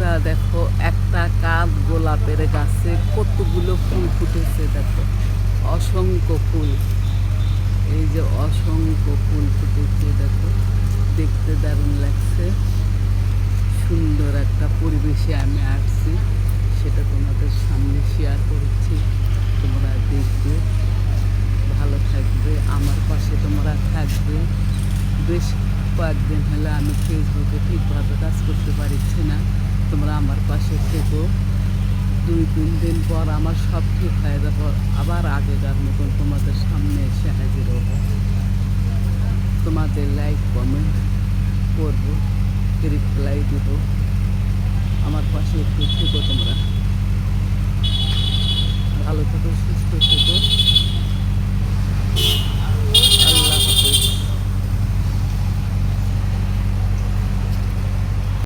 বন্ধুরা দেখো একটা কাঠ গোলাপের গাছে কতগুলো ফুল ফুটেছে দেখো, অসংখ্য ফুল। এই যে অসংখ্য ফুল ফুটেছে দেখো, দেখতে দারুণ লাগছে। সুন্দর একটা পরিবেশে আমি আসছি, সেটা তোমাদের সামনে শেয়ার করেছি। তোমরা দেখবে, ভালো থাকবে, আমার পাশে তোমরা থাকবে। বেশ কয়েকদিন হলে আমি ফেসবুকে ঠিকভাবে কাজ করতে পারছি না, তোমরা আমার পাশে থেকো। 2-3 দিন পর আমার সব ঠিক হয়ে যাবো, আবার আগেকার মতন তোমাদের সামনে এসে হাজির হবো। তোমাদের লাইক কমেন্ট করবো, রিপ্লাই দেব। আমার পাশে একটু থেকো তোমরা, ভালো থেকো, সুস্থ থেকো।